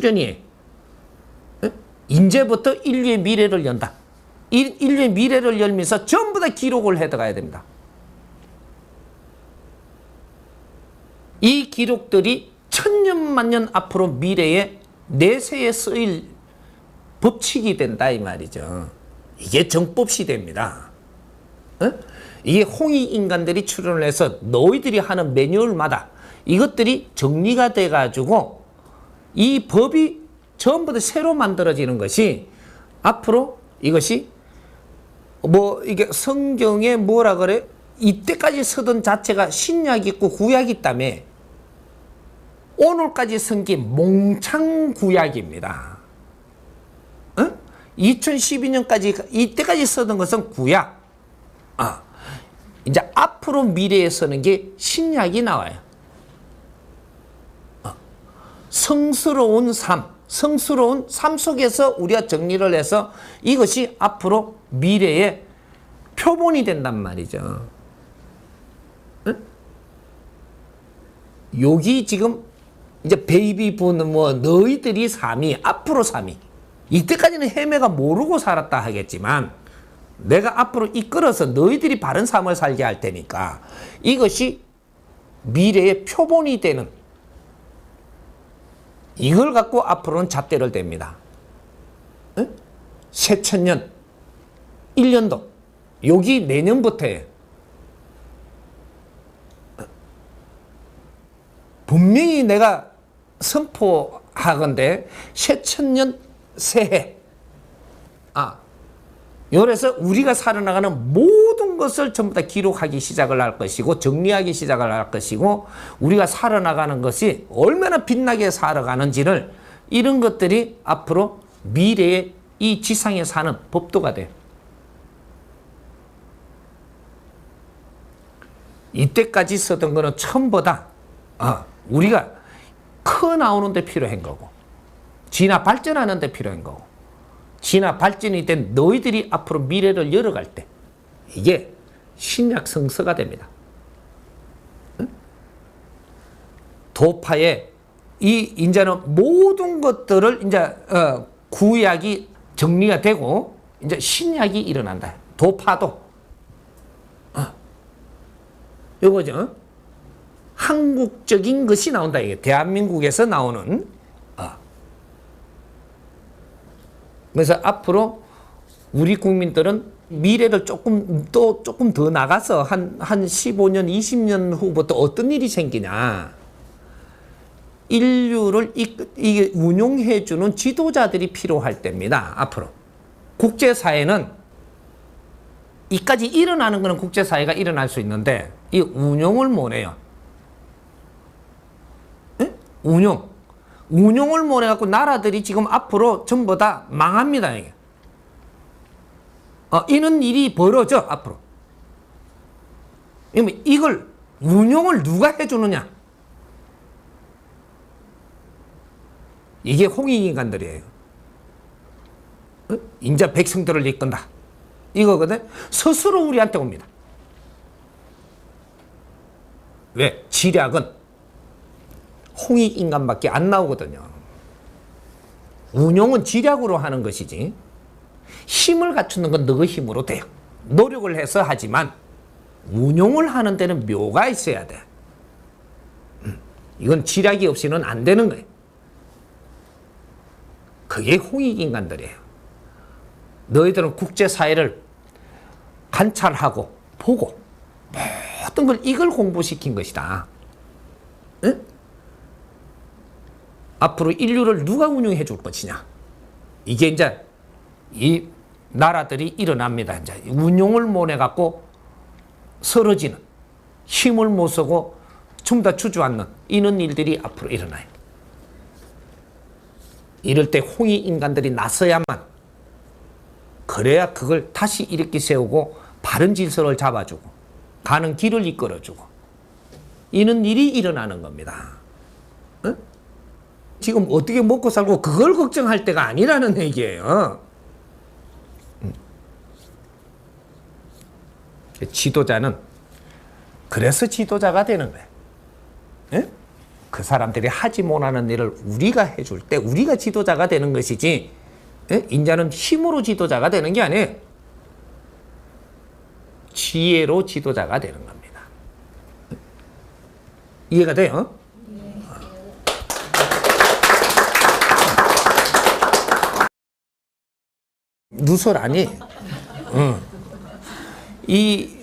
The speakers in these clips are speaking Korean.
출현이 이제부터 인류의 미래를 연다. 인류의 미래를 열면서 전부 다 기록을 해들어가야 됩니다. 이 기록들이 천년만년 앞으로 미래에 내세에 쓰일 법칙이 된다 이 말이죠. 이게 정법 시대입니다. 이게 홍익인간들이 출현을 해서 너희들이 하는 매뉴얼마다 이것들이 정리가 돼가지고 이 법이 전부 다 새로 만들어지는 것이 앞으로 이것이 이게 성경에 뭐라 그래? 이때까지 쓰던 자체가 신약이 있고 구약이 있다며 오늘까지 쓴 게 몽창 구약입니다. 2012년까지 이때까지 쓰던 것은 구약. 이제 앞으로 미래에 쓰는 게 신약이 나와요. 성스러운 삶 속에서 우리가 정리를 해서 이것이 앞으로 미래의 표본이 된단 말이죠. 여기 지금 이제 베이비분 너희들이 삶이 앞으로 삶이 이때까지는 헤매가 모르고 살았다 하겠지만 내가 앞으로 이끌어서 너희들이 바른 삶을 살게 할 테니까 이것이 미래의 표본이 되는 이걸 갖고 앞으로는 잣대를 댑니다. 새천년 1년도 여기 내년부터예요. 분명히 내가 선포하건대 새천년 새해 그래서 우리가 살아나가는 모든 것을 전부 다 기록하기 시작을 할 것이고 정리하기 시작을 할 것이고 우리가 살아나가는 것이 얼마나 빛나게 살아가는지를 이런 것들이 앞으로 미래의 이 지상에 사는 법도가 돼요. 이때까지 쓰던 거는 처음보다 우리가 커 나오는 데 필요한 거고 진화 발전하는 데 필요한 거고 진화 발전이 된 너희들이 앞으로 미래를 열어갈 때 이게 신약 성서가 됩니다. 도파에 이제는 모든 것들을 이제 구약이 정리가 되고 이제 신약이 일어난다. 도파도 요거죠. 한국적인 것이 나온다. 이게 대한민국에서 나오는 그래서 앞으로 우리 국민들은 미래를 조금 더 나가서 한 15년, 20년 후부터 어떤 일이 생기냐. 인류를 이게 운용해주는 지도자들이 필요할 때입니다. 앞으로. 국제사회는 이까지 일어나는 것은 국제사회가 일어날 수 있는데 이 운용을 못해요. 운용을 못해갖고 나라들이 지금 앞으로 전부 다 망합니다. 이게. 이런 일이 벌어져 앞으로. 이걸 운용을 누가 해주느냐? 이게 홍익인간들이에요. 인자 백성들을 이끈다. 이거거든. 스스로 우리한테 옵니다. 왜? 지략은 홍익인간밖에 안 나오거든요. 운용은 지략으로 하는 것이지 힘을 갖추는 건 너의 힘으로 돼요. 노력을 해서 하지만 운용을 하는 데는 묘가 있어야 돼. 이건 지략이 없이는 안 되는 거예요. 그게 홍익인간들이에요. 너희들은 국제사회를 관찰하고 보고 모든 걸 이걸 공부시킨 것이다. 응? 앞으로 인류를 누가 운영해 줄 것이냐. 이게 이제 이 나라들이 일어납니다. 이제 운용을 못해갖고 쓰러지는 힘을 못 쓰고 좀 더 주저앉는 이런 일들이 앞으로 일어나요. 이럴 때 홍익인간들이 나서야만 그래야 그걸 다시 일으켜 세우고 바른 질서를 잡아주고 가는 길을 이끌어주고 이런 일이 일어나는 겁니다. 응? 지금 어떻게 먹고 살고 그걸 걱정할 때가 아니라는 얘기예요. 지도자는 그래서 지도자가 되는 거예요. 응? 그 사람들이 하지 못하는 일을 우리가 해줄 때 우리가 지도자가 되는 것이지, 인자는 힘으로 지도자가 되는 게 아니에요. 지혜로 지도자가 되는 겁니다. 이해가 돼요? 누설 아니에요. 이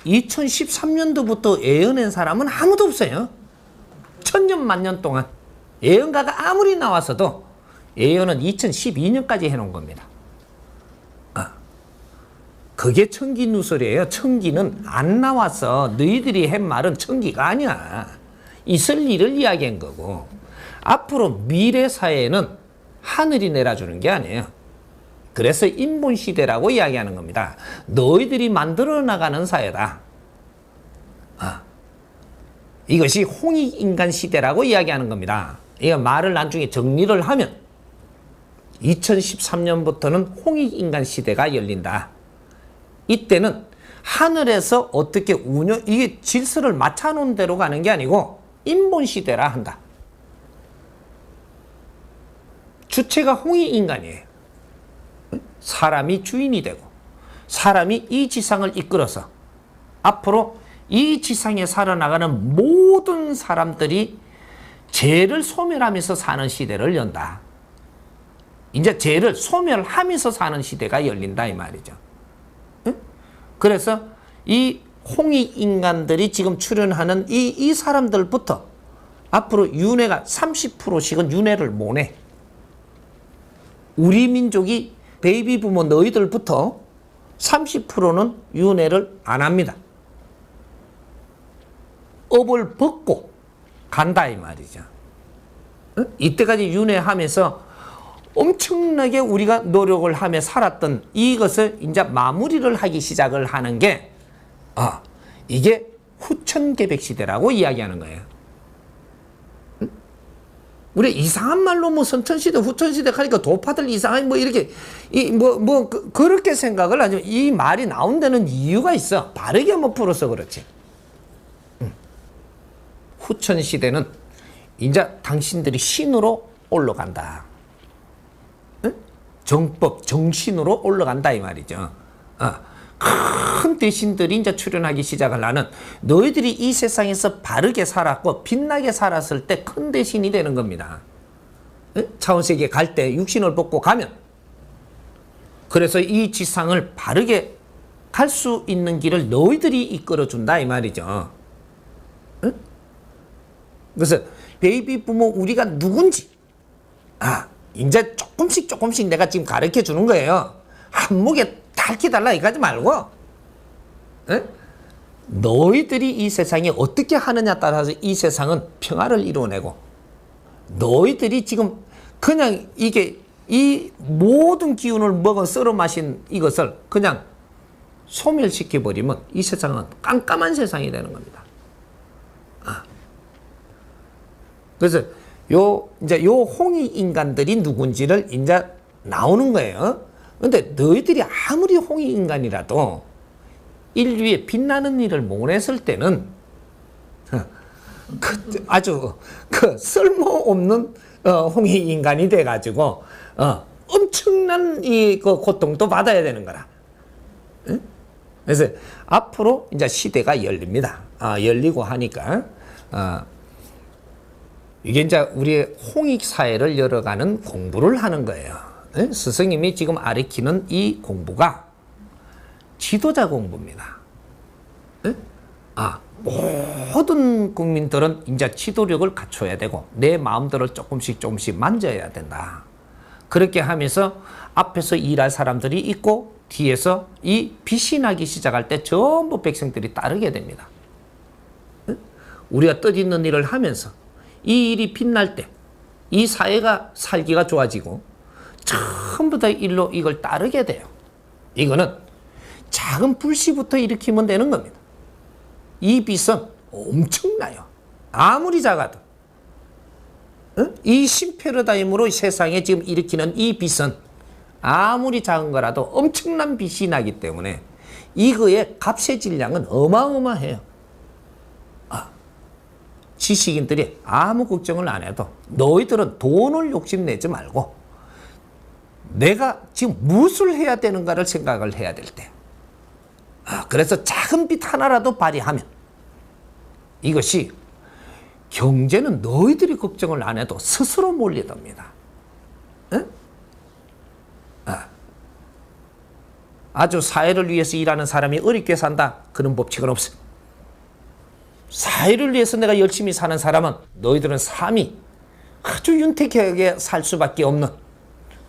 2013년도부터 예언한 사람은 아무도 없어요. 천년 만년 동안 예언가가 아무리 나왔어도 예언은 2012년까지 해놓은 겁니다. 그게 청기 누설이에요. 청기는 안 나와서 너희들이 한 말은 청기가 아니야. 있을 일을 이야기한 거고, 앞으로 미래 사회에는 하늘이 내려주는 게 아니에요. 그래서 인본시대라고 이야기하는 겁니다. 너희들이 만들어 나가는 사회다. 이것이 홍익인간 시대라고 이야기하는 겁니다. 이거 말을 나중에 정리를 하면 2013년부터는 홍익인간 시대가 열린다. 이때는 하늘에서 어떻게 이게 질서를 맞춰놓은 대로 가는 게 아니고 인본시대라 한다. 주체가 홍익인간이에요. 사람이 주인이 되고 사람이 이 지상을 이끌어서 앞으로 이 지상에 살아나가는 모든 사람들이 죄를 소멸하면서 사는 시대를 연다. 이제 죄를 소멸하면서 사는 시대가 열린다 이 말이죠. 그래서 이 홍익인간들이 지금 출연하는 이 사람들부터 앞으로 윤회가 30%씩은 윤회를 못 해. 우리 민족이 베이비 부모 너희들부터 30%는 윤회를 안 합니다. 업을 벗고 간다 이 말이죠. 이때까지 윤회하면서 엄청나게 우리가 노력을 하며 살았던 이것을 이제 마무리를 하기 시작을 하는 게 이게 후천개백 시대라고 이야기하는 거예요. 우리 이상한 말로 뭐 선천시대 후천시대 하니까 도파들 이상하게 뭐 이렇게 그렇게 생각을 하지만 이 말이 나온 데는 이유가 있어. 바르게 한번 풀어서 그렇지. 후천시대는 이제 당신들이 신으로 올라간다. 정법, 정신으로 올라간다 이 말이죠. 큰 대신들이 이제 출현하기 시작을 하는, 너희들이 이 세상에서 바르게 살았고 빛나게 살았을 때 큰 대신이 되는 겁니다. 차원세계 갈 때 육신을 벗고 가면, 그래서 이 지상을 바르게 갈 수 있는 길을 너희들이 이끌어준다 이 말이죠. 그래서 베이비 부모 우리가 누군지 이제 조금씩 내가 지금 가르쳐 주는 거예요. 한목에 달기달라 이거 하지 말고, 너희들이 이 세상에 어떻게 하느냐 따라서 이 세상은 평화를 이루어내고, 너희들이 지금 그냥 이게 이 모든 기운을 먹은 썰어 마신 이것을 그냥 소멸시켜버리면 이 세상은 깜깜한 세상이 되는 겁니다. 그래서 이제 요 홍익인간들이 누군지를 이제 나오는 거예요. 근데 너희들이 아무리 홍익인간이라도 인류에 빛나는 일을 못 했을 때는 아주 쓸모없는 홍익인간이 돼가지고 엄청난 그 고통도 받아야 되는 거라. 그래서 앞으로 이제 시대가 열립니다. 열리고 하니까 이게 이제 우리의 홍익 사회를 열어가는 공부를 하는 거예요. 스승님이 지금 가르치는 이 공부가 지도자 공부입니다. 모든 국민들은 이제 지도력을 갖춰야 되고 내 마음대로 조금씩 만져야 된다. 그렇게 하면서 앞에서 일할 사람들이 있고 뒤에서 이 빛이 나기 시작할 때 전부 백성들이 따르게 됩니다. 우리가 뜻있는 일을 하면서 이 일이 빛날 때 이 사회가 살기가 좋아지고 전부 다 일로 이걸 따르게 돼요. 이거는 작은 불씨부터 일으키면 되는 겁니다. 이 빛은 엄청나요. 아무리 작아도. 이 신패러다임으로 세상에 지금 일으키는 이 빛은 아무리 작은 거라도 엄청난 빛이 나기 때문에 이거의 값의 질량은 어마어마해요. 지식인들이 아무 걱정을 안 해도 너희들은 돈을 욕심내지 말고 내가 지금 무엇을 해야 되는가를 생각을 해야 될 때. 그래서 작은 빚 하나라도 발휘하면 이것이 경제는 너희들이 걱정을 안 해도 스스로 몰려듭니다. 응? 아주 사회를 위해서 일하는 사람이 어렵게 산다. 그런 법칙은 없어. 사회를 위해서 내가 열심히 사는 사람은 너희들은 삶이 아주 윤택하게 살 수밖에 없는,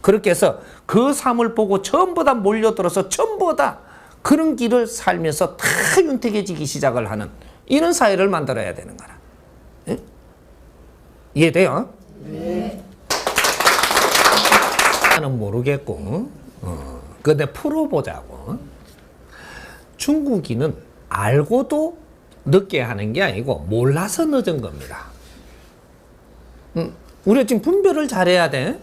그렇게 해서 그 삶을 보고 전부 다 몰려들어서 전부 다 그런 길을 살면서 다 윤택해지기 시작을 하는 이런 사회를 만들어야 되는 거라. 예? 이해돼요? 네. 나는 모르겠고, 근데 풀어보자고. 중국인은 알고도 늦게 하는 게 아니고 몰라서 늦은 겁니다. 우리가 지금 분별을 잘해야 돼.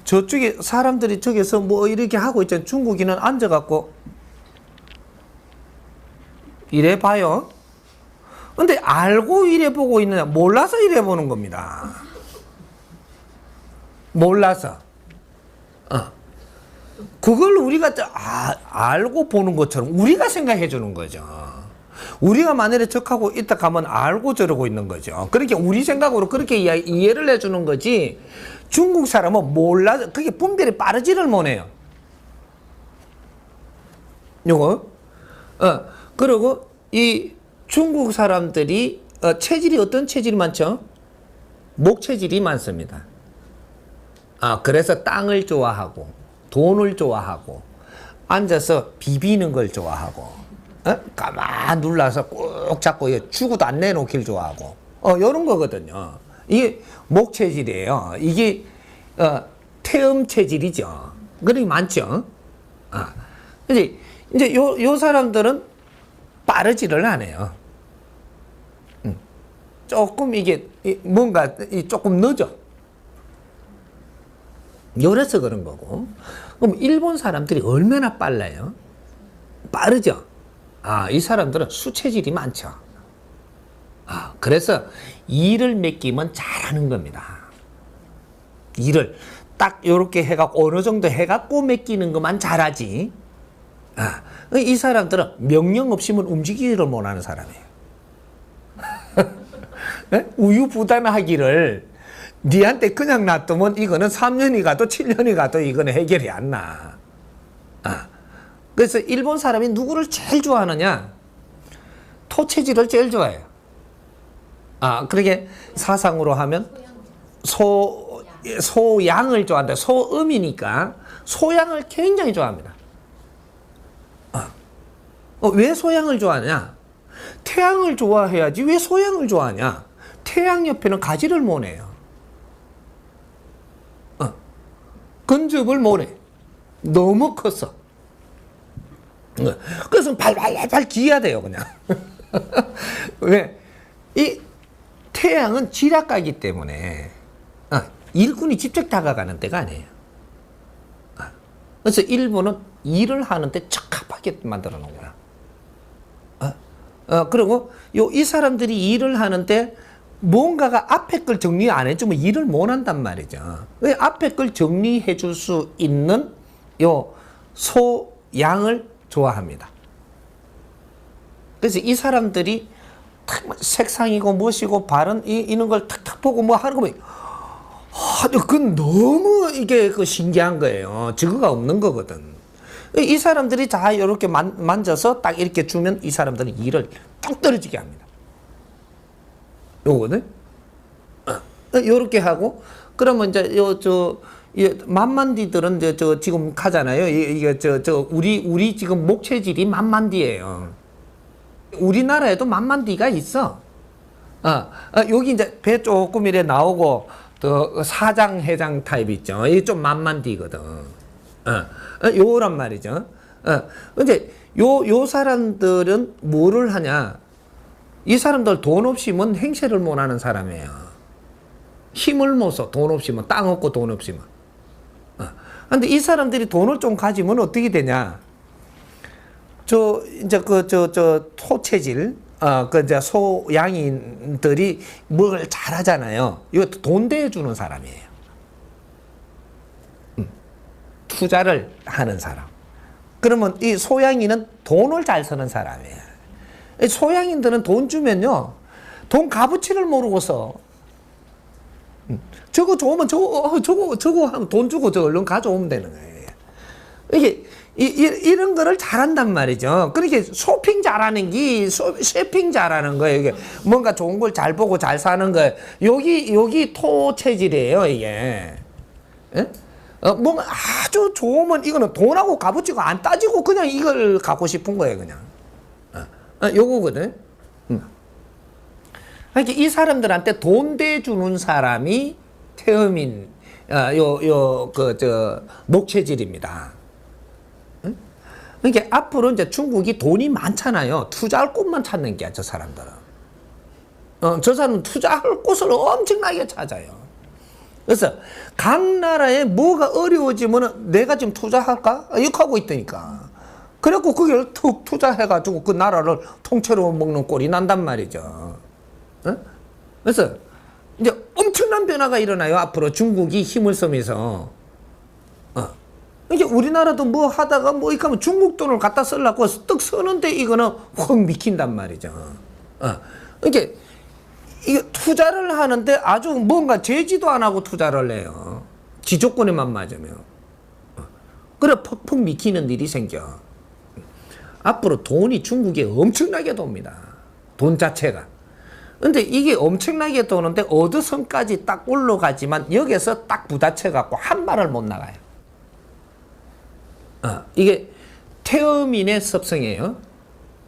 저쪽에 사람들이 저기서 뭐 이렇게 하고 있잖아요. 중국인은 앉아갖고 이래 봐요. 근데 알고 이래 보고 있느냐, 몰라서 이래 보는 겁니다. 몰라서. 그걸 우리가 알고 보는 것처럼 우리가 생각해 주는 거죠. 우리가 만일에 적하고 있다 가면 알고 저러고 있는 거죠. 그렇게 우리 생각으로 그렇게 이해를 해 주는 거지. 중국 사람은 몰라서, 그게 분별이 빠르지를 못해요. 요거. 그리고 이 중국 사람들이 체질이 어떤 체질이 많죠? 목 체질이 많습니다. 그래서 땅을 좋아하고 돈을 좋아하고 앉아서 비비는 걸 좋아하고 가만 눌러서 꼭 잡고 죽어도 안 내놓길 좋아하고 이런 거거든요. 이게 목 체질이에요. 이게 태음 체질이죠. 그런 게 많죠. 이제 요 사람들은 빠르지를 않아요. 조금 이게 뭔가 조금 늦어. 열어서 그런 거고. 그럼 일본 사람들이 얼마나 빨라요? 빠르죠? 이 사람들은 수체질이 많죠. 그래서 일을 맡기면 잘하는 겁니다. 일을 딱 요렇게 해갖고 어느 정도 해갖고 맡기는 것만 잘하지. 이 사람들은 명령 없이는 움직이기를 못하는 사람이에요. 우유부단하기를 니한테 그냥 놔두면 이거는 3년이 가도 7년이 가도 이거는 해결이 안 나. 그래서 일본 사람이 누구를 제일 좋아하느냐? 토체질을 제일 좋아해요. 그러게 사상으로 하면 소양을 좋아한다. 소음이니까 소양을 굉장히 좋아합니다. 왜 소양을 좋아하냐? 태양을 좋아해야지 왜 소양을 좋아하냐? 태양 옆에는 가지를 못해요. 근접을 못해. 너무 컸어. 그래서 발발발 기어야 돼요, 그냥. 왜? 이 태양은 지략가이기 때문에 일꾼이 직접 다가가는 데가 아니에요. 그래서 일본은 일을 하는데 적합하게 만들어 놓은 거야. 그리고 이 사람들이 일을 하는데 뭔가가 앞에 걸 정리 안 해주면 일을 못 한단 말이죠. 왜 앞에 걸 정리해 줄 수 있는 요 소양을 좋아합니다. 그래서 이 사람들이 색상이고 무엇이고 발은 이런 걸 탁탁 보고 뭐 하는 거 보면 그건 너무 이게 신기한 거예요. 증거가 없는 거거든. 이 사람들이 다 이렇게 만져서 딱 이렇게 주면 이 사람들은 일을 딱 떨어지게 합니다. 요거는 요렇게 하고 그러면 이제 만만디들은 이제 지금 가잖아요. 이게 우리 지금 목 체질이 만만디예요. 우리나라에도 만만디가 있어. 여기 이제 배 조금 이래 나오고 또 사장 회장 타입 있죠. 이게 좀 만만디거든. 요란 말이죠. 근데 요 사람들은 뭐를 하냐? 이 사람들 돈 없이면 행세를 못 하는 사람이에요. 힘을 못 써. 돈 없이면. 땅 없고 돈 없이면. 근데 이 사람들이 돈을 좀 가지면 어떻게 되냐? 이제 토체질, 그 이제 소양인들이 뭘 잘하잖아요. 이것도 돈 대주는 사람이에요. 투자를 하는 사람. 그러면 이 소양인은 돈을 잘 쓰는 사람이에요. 이 소양인들은 돈 주면요, 돈 값어치를 모르고서 저거 좋으면 저거 하면 돈 주고 저 얼른 가져오면 되는 거예요. 이게 이런 거를 잘한단 말이죠. 그렇게 쇼핑 잘하는 게 쇼핑 잘하는 거예요. 이게 뭔가 좋은 걸 잘 보고 잘 사는 거예요. 여기 토 체질이에요, 이게. 예? 뭔가 아주 좋으면 이거는 돈하고 값어치고 안 따지고 그냥 이걸 갖고 싶은 거예요, 그냥. 요거거든. 그러니까 이 사람들한테 돈 대주는 사람이 태음인, 목체질입니다. 그러니까 앞으로 이제 중국이 돈이 많잖아요. 투자할 곳만 찾는 게 저 사람들은. 저 사람은 투자할 곳을 엄청나게 찾아요. 그래서 각 나라에 뭐가 어려워지면 내가 지금 투자할까? 이렇게 하고 있다니까. 그래갖고 그걸 툭 투자해가지고 그 나라를 통째로 먹는 꼴이 난단 말이죠. 그래서 이제 엄청난 변화가 일어나요. 앞으로 중국이 힘을 쓰면서. 이게 우리나라도 뭐 하다가 뭐 이렇게 하면 중국 돈을 갖다 쓰려고 떡 쓰는데 이거는 확 미킨단 말이죠. 이게 투자를 하는데 아주 뭔가 제지도 안 하고 투자를 해요. 지조건에만 맞으면. 그래 퍽퍽 미키는 일이 생겨. 앞으로 돈이 중국에 엄청나게 돕니다. 돈 자체가. 근데 이게 엄청나게 도는데 어느 선까지 딱 올라가지만 여기서 딱 부딪혀 갖고 한 발을 못 나가요. 이게 태음인의 습성이에요.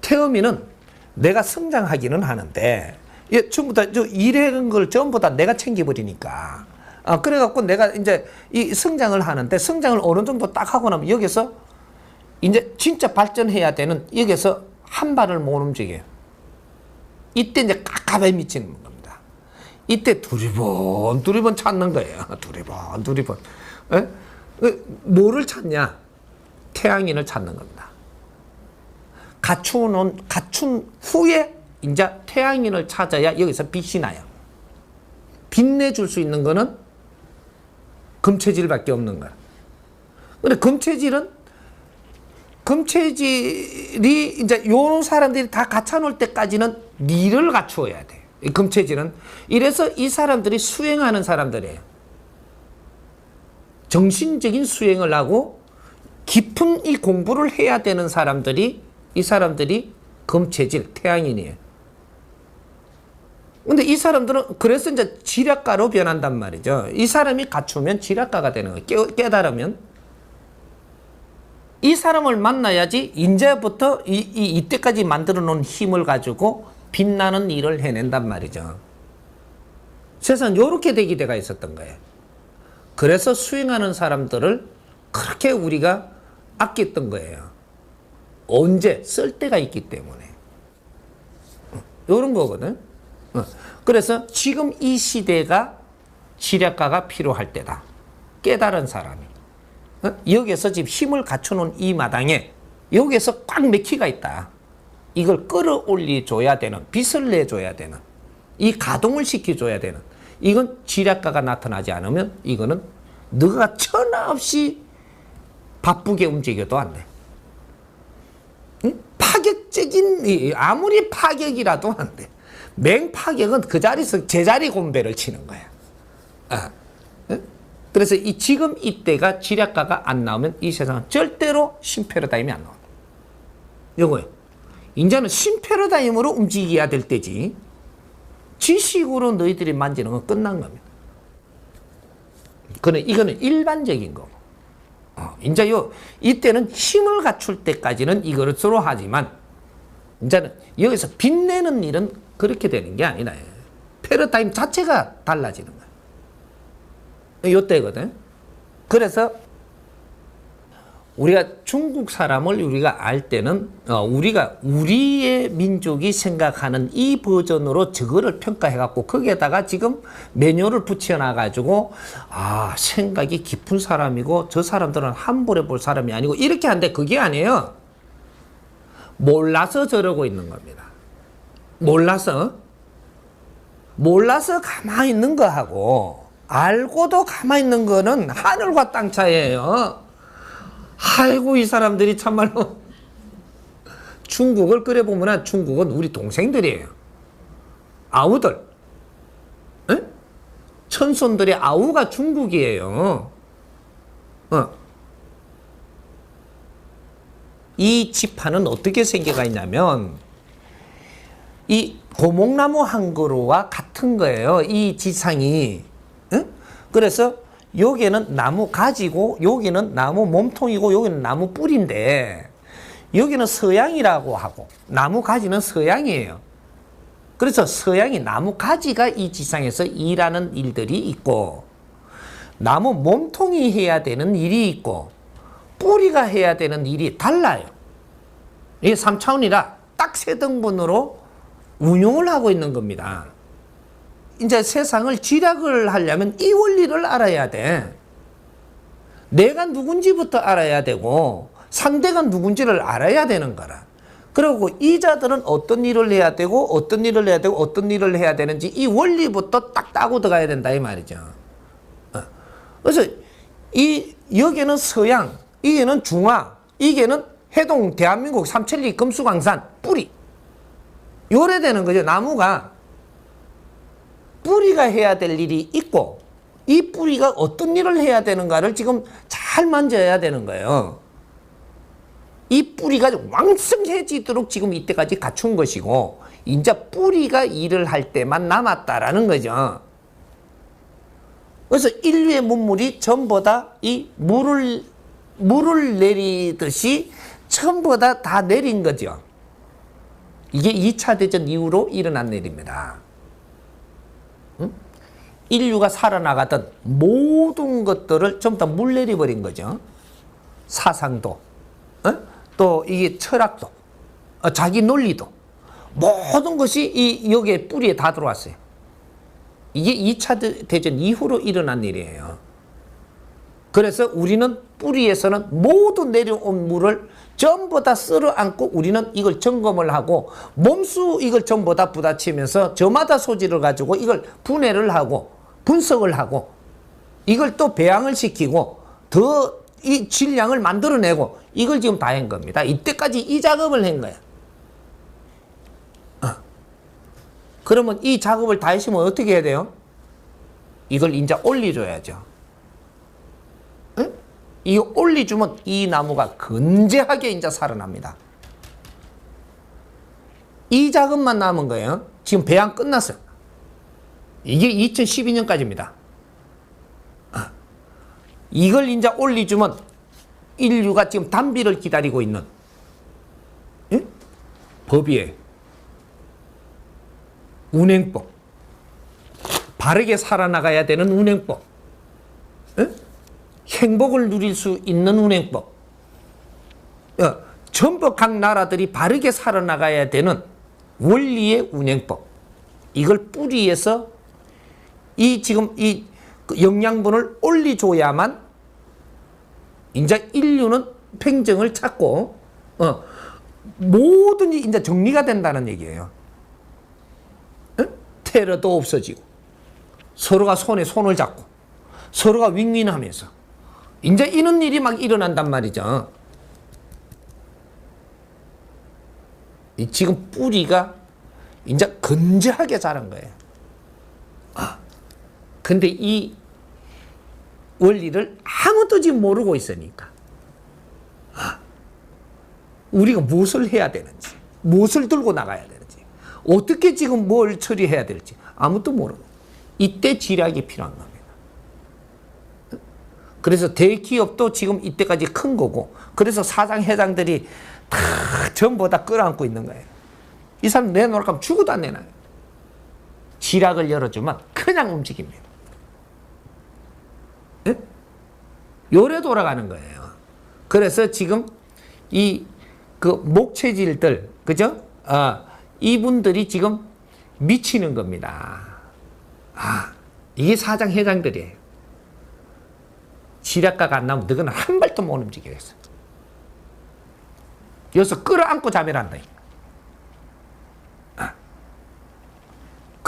태음인은 내가 성장하기는 하는데 전부 다 일한 걸 전부 다 내가 챙겨버리니까. 그래갖고 내가 이제 이 성장을 하는데 성장을 어느 정도 딱 하고 나면 여기서 이제 진짜 발전해야 되는 여기서 한 발을 못 움직여요. 이때 이제 깝깝해 미치는 겁니다. 이때 두리번 찾는 거예요. 두리번. 뭐를 찾냐? 태양인을 찾는 겁니다. 갖춘 후에 이제 태양인을 찾아야 여기서 빛이 나요. 빛내줄 수 있는 거는 금체질밖에 없는 거야. 근데 금체질이 이제 요런 사람들이 다 갖춰놓을 때까지는 니를 갖추어야 돼. 이 금체질은. 이래서 이 사람들이 수행하는 사람들이에요. 정신적인 수행을 하고 깊은 이 공부를 해야 되는 사람들이 이 사람들이 금체질, 태양인이에요. 근데 이 사람들은 그래서 이제 지략가로 변한단 말이죠. 이 사람이 갖추면 지략가가 되는 거예요. 깨달으면. 이 사람을 만나야지 이제부터 이때까지 만들어 놓은 힘을 가지고 빛나는 일을 해낸단 말이죠. 세상은 이렇게 대기대가 있었던 거예요. 그래서 수행하는 사람들을 그렇게 우리가 아꼈던 거예요. 언제? 쓸 때가 있기 때문에. 이런 거거든. 그래서 지금 이 시대가 지략가가 필요할 때다. 깨달은 사람이. 여기서 지금 힘을 갖춰놓은 이 마당에 여기서 꽉 맥히가 있다. 이걸 끌어올려줘야 되는, 빛을 내줘야 되는, 이 가동을 시켜줘야 되는, 이건 지략가가 나타나지 않으면 이거는 너가 천하 없이 바쁘게 움직여도 안 돼. 응? 파격적인, 아무리 파격이라도 안 돼. 맹파격은 그 자리에서 제자리 곤배를 치는 거야. 그래서 지금 이때가 지략가가 안 나오면 이 세상은 절대로 신패러다임이 안 나온다. 요거예요. 이제는 신패러다임으로 움직여야 될 때지. 지식으로 너희들이 만지는 건 끝난 겁니다. 이거는 일반적인 거고. 이제 이때는 힘을 갖출 때까지는 이것으로 하지만, 이제는 여기서 빛내는 일은 그렇게 되는 게 아니라, 패러다임 자체가 달라지는 거예요. 요때거든. 그래서 우리가 중국 사람을 우리가 알 때는 우리의 민족이 생각하는 이 버전으로 저거를 평가해 갖고 거기에다가 지금 매뉴얼을 붙여놔 가지고 생각이 깊은 사람이고 저 사람들은 함부로 볼 사람이 아니고 이렇게 하는데 그게 아니에요. 몰라서 저러고 있는 겁니다. 몰라서 가만히 있는 거하고 알고도 가만히 있는 거는 하늘과 땅 차이예요. 아이고 이 사람들이 참말로 중국을 끓여보면 중국은 우리 동생들이에요. 아우들. 에? 천손들의 아우가 중국이에요. 이 지파는 어떻게 생겨가 있냐면 이 고목나무 한 그루와 같은 거예요. 이 지상이. 그래서 여기는 나무 가지고 여기는 나무 몸통이고 여기는 나무 뿌리인데 여기는 서양이라고 하고 나무 가지는 서양이에요. 그래서 서양이 나무 가지가 이 지상에서 일하는 일들이 있고 나무 몸통이 해야 되는 일이 있고 뿌리가 해야 되는 일이 달라요. 이게 3차원이라 딱 세 등분으로 운용을 하고 있는 겁니다. 이제 세상을 지략을 하려면 이 원리를 알아야 돼. 내가 누군지부터 알아야 되고 상대가 누군지를 알아야 되는 거라. 그리고 이 자들은 어떤 일을 해야 되고 어떤 일을 해야 되고 어떤 일을 해야 되는지 이 원리부터 딱 따고 들어가야 된다 이 말이죠. 그래서 여기는 서양, 이게는 중화, 이게는 해동 대한민국 삼천리 금수강산 뿌리. 요래 되는 거죠. 나무가 뿌리가 해야 될 일이 있고 이 뿌리가 어떤 일을 해야 되는가를 지금 잘 만져야 되는 거예요. 이 뿌리가 왕성해지도록 지금 이때까지 갖춘 것이고 이제 뿌리가 일을 할 때만 남았다라는 거죠. 그래서 인류의 문물이 전부 다 이 물을 내리듯이 전부 다 내린 거죠. 이게 2차 대전 이후로 일어난 일입니다. 인류가 살아나가던 모든 것들을 전부 다 물 내려버린 거죠. 사상도, 또 이게 철학도, 자기 논리도, 모든 것이 여기에 뿌리에 다 들어왔어요. 이게 2차 대전 이후로 일어난 일이에요. 그래서 우리는 뿌리에서는 모두 내려온 물을 전부 다 쓸어 안고 우리는 이걸 점검을 하고 몸수 이걸 전부 다 부딪히면서 저마다 소질을 가지고 이걸 분해를 하고 분석을 하고 이걸 또 배양을 시키고 더 이 질량을 만들어내고 이걸 지금 다 한 겁니다. 이때까지 이 작업을 한 거야. 그러면 이 작업을 다 했으면 어떻게 해야 돼요? 이걸 이제 올려줘야죠. 응? 이거 올려주면 이 나무가 건재하게 이제 살아납니다. 이 작업만 남은 거예요. 지금 배양 끝났어요. 이게 2012년까지입니다. 이걸 이제 올려주면 인류가 지금 단비를 기다리고 있는 법이에요. 운행법. 바르게 살아나가야 되는 운행법. 행복을 누릴 수 있는 운행법. 전부 각 나라들이 바르게 살아나가야 되는 원리의 운행법. 이걸 뿌리에서 지금 영양분을 올려줘야만 이제 인류는 팽정을 찾고 모든 일이 이제 정리가 된다는 얘기예요. 테러도 없어지고 서로가 손에 손을 잡고 서로가 윈윈하면서 이제 이런 일이 막 일어난단 말이죠. 지금 뿌리가 이제 건재하게 자란 거예요. 근데 이 원리를 아무도 지금 모르고 있으니까 우리가 무엇을 해야 되는지 무엇을 들고 나가야 되는지 어떻게 지금 뭘 처리해야 될지 아무도 모르고 이때 지략이 필요한 겁니다. 그래서 대기업도 지금 이때까지 큰 거고 그래서 사장 회장들이 다 전부 다 끌어안고 있는 거예요. 이 사람 내놓으라고 하면 죽어도 안 내놔요. 지략을 열어주면 그냥 움직입니다. 요래 돌아가는 거예요. 그래서 지금 그 목체질들, 그죠? 이분들이 지금 미치는 겁니다. 이게 사장 회장들이에요. 지략가가 안 나오면 너희는 한 발도 못 움직이겠어. 여기서 끌어안고 자멸한다.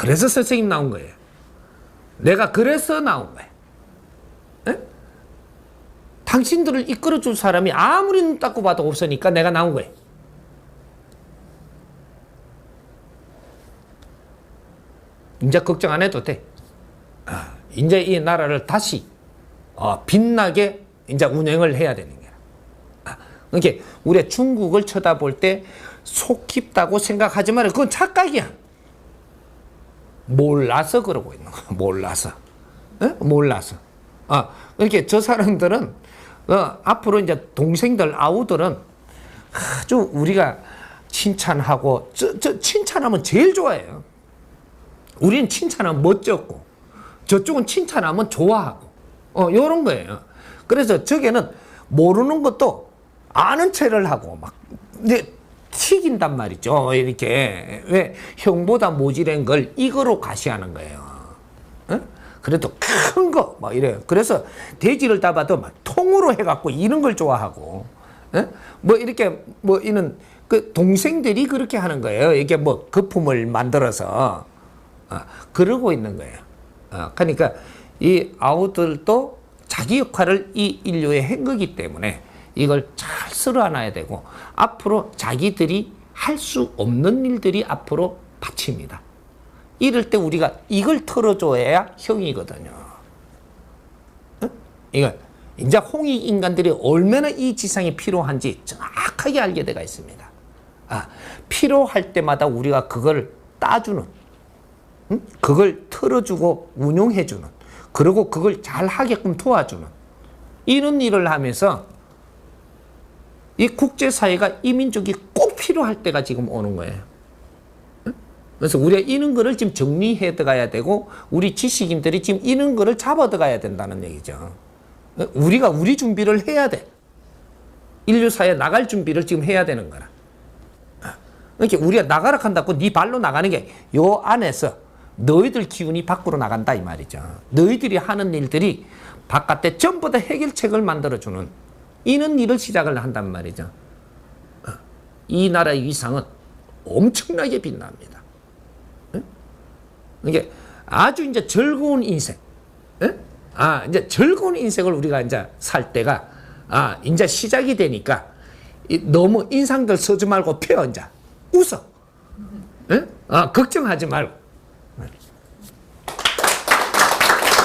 그래서 선생님 나온 거예요. 내가 그래서 나온 거예요. 에? 당신들을 이끌어줄 사람이 아무리 눈 닦고 봐도 없으니까 내가 나온 거예요. 이제 걱정 안 해도 돼. 이제 이 나라를 다시 빛나게 이제 운영을 해야 되는 거야. 그러니까 우리 중국을 쳐다볼 때 속 깊다고 생각하지 마라. 그건 착각이야. 몰라서 그러고 있는 거야. 몰라서. 몰라서. 그러니까 저 사람들은 앞으로 이제 동생들 아우들은 아주 우리가 칭찬하고 저 칭찬하면 제일 좋아해요. 우리는 칭찬하면 멋졌고 저쪽은 칭찬하면 좋아하고 요런 거예요. 그래서 저게는 모르는 것도 아는 체를 하고 막 이제 튀긴단 말이죠. 이렇게 왜 형보다 모질한 걸 이거로 과시하는 거예요. 그래도 큰 거 막 이래요. 그래서 돼지를 잡아도 막 통으로 해갖고 이런 걸 좋아하고 뭐 이렇게 뭐 이런 그 동생들이 그렇게 하는 거예요. 이게 뭐 거품을 만들어서 그러고 있는 거예요. 그러니까 이 아우들도 자기 역할을 이 인류에 한 거기 때문에 이걸 잘 쓸어놔야 되고 앞으로 자기들이 할 수 없는 일들이 앞으로 닥칩니다. 이럴 때 우리가 이걸 털어줘야 형이거든요. 이건 이제 홍익 인간들이 얼마나 이 지상이 필요한지 정확하게 알게 되어 있습니다. 필요할 때마다 우리가 그걸 따주는, 그걸 털어주고 운용해주는, 그리고 그걸 잘 하게끔 도와주는 이런 일을 하면서 이 국제사회가 이 민족이 꼭 필요할 때가 지금 오는 거예요. 그래서 우리가 이런 거를 지금 정리해 들어가야 되고 우리 지식인들이 지금 이런 거를 잡아 들어가야 된다는 얘기죠. 우리가 우리 준비를 해야 돼. 인류사회에 나갈 준비를 지금 해야 되는 거라. 그러니까 우리가 나가라 한다고 네 발로 나가는 게 요 안에서 너희들 기운이 밖으로 나간다 이 말이죠. 너희들이 하는 일들이 바깥에 전부 다 해결책을 만들어주는 이런 일을 시작을 한단 말이죠. 이 나라의 위상은 엄청나게 빛납니다. 이게 아주 이제 즐거운 인생, 이제 즐거운 인생을 우리가 이제 살 때가 이제 시작이 되니까 너무 인상들 쓰지 말고 펴 이제 웃어, 걱정하지 말고.